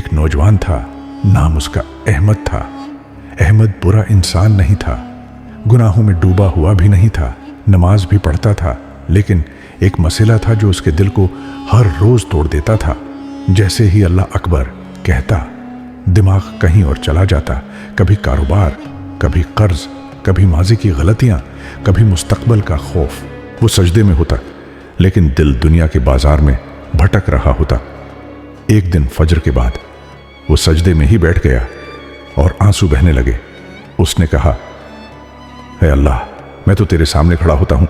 एक नौजवान था, नाम उसका अहमद था। अहमद बुरा इंसान नहीं था, गुनाहों में डूबा हुआ भी नहीं था, नमाज भी पढ़ता था, लेकिन एक मसला था जो उसके दिल को हर रोज तोड़ देता था। जैसे ही अल्लाह अकबर कहता, दिमाग कहीं और चला जाता। कभी कारोबार, कभी कर्ज, कभी माजी की गलतियां, कभी मुस्तकबल का खौफ। वो सजदे में होता, लेकिन दिल दुनिया के बाजार में भटक रहा होता। एक दिन फजर के बाद वो सजदे में ही बैठ गया और आंसू बहने लगे। उसने कहा, है अल्लाह, मैं तो तेरे सामने खड़ा होता हूं,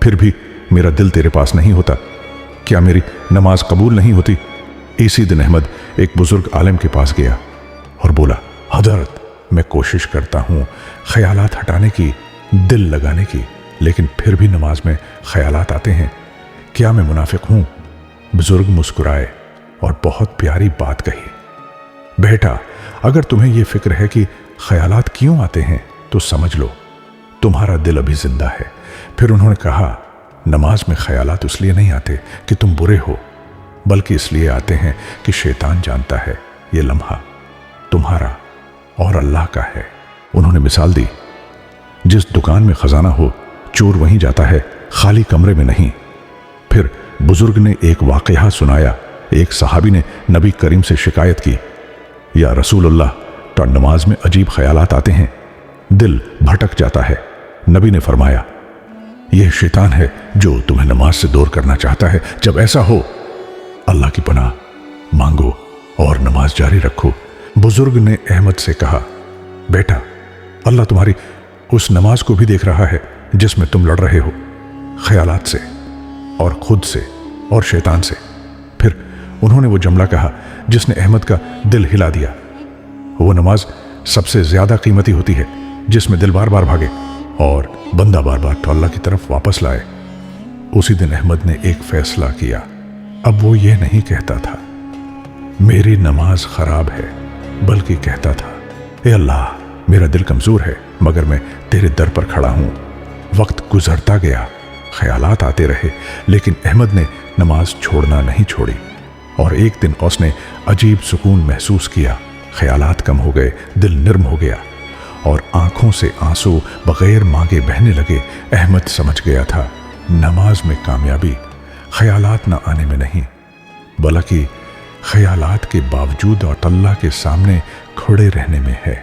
फिर भी मेरा दिल तेरे पास नहीं होता। क्या मेरी नमाज कबूल नहीं होती? इसी दिन अहमद एक बुजुर्ग आलिम के पास गया और बोला, हजरत, मैं कोशिश करता हूं ख्यालात हटाने की, दिल लगाने की, लेकिन फिर भी नमाज में ख्यालात आते हैं। क्या मैं मुनाफिक हूं? बुजुर्ग मुस्कुराए और बहुत प्यारी बात कही, बेटा, अगर तुम्हें यह फिक्र है कि ख्यालात क्यों आते हैं तो समझ लो तुम्हारा दिल अभी जिंदा है। फिर उन्होंने कहा, नमाज में ख्यालात इसलिए नहीं आते कि तुम बुरे हो, बल्कि इसलिए आते हैं कि शैतान जानता है यह लम्हा तुम्हारा और अल्लाह का है। उन्होंने मिसाल दी, जिस दुकान में खजाना हो, चोर वहीं जाता है, खाली कमरे में नहीं। फिर बुजुर्ग ने एक वाकया सुनाया। एक सहाबी ने नबी करीम से शिकायत की, या रसूलुल्लाह, तो नमाज में अजीब ख्यालात आते हैं, दिल भटक जाता है। नबी ने फरमाया, यह शैतान है जो तुम्हें नमाज से दूर करना चाहता है। जब ऐसा हो, अल्लाह की पनाह मांगो और नमाज जारी रखो। बुजुर्ग ने अहमद से कहा, बेटा, अल्लाह तुम्हारी उस नमाज को भी देख रहा है जिसमें तुम लड़ रहे हो, ख्यालात से और खुद से और शैतान से। फिर उन्होंने वो जुमला कहा जिसने अहमद का दिल हिला दिया, वो नमाज सबसे ज्यादा कीमती होती है जिसमें दिल बार बार भागे और बंदा बार बार तो अल्लाह की तरफ वापस लाए। उसी दिन अहमद ने एक फैसला किया। अब वो ये नहीं कहता था मेरी नमाज खराब है, बल्कि कहता था, ए अल्लाह, मेरा दिल कमजोर है, मगर मैं तेरे दर पर खड़ा हूं। वक्त गुजरता गया, ख्यालात आते रहे, लेकिन अहमद ने नमाज छोड़ना नहीं छोड़ी। और एक दिन उसने अजीब सुकून महसूस किया, ख्यालात कम हो गए, दिल निर्म हो गया और आंखों से आंसू बगैर मांगे बहने लगे। अहमद समझ गया था, नमाज में कामयाबी ख्यालात न आने में नहीं, बल्कि ख्यालात के बावजूद और अल्लाह के सामने खड़े रहने में है।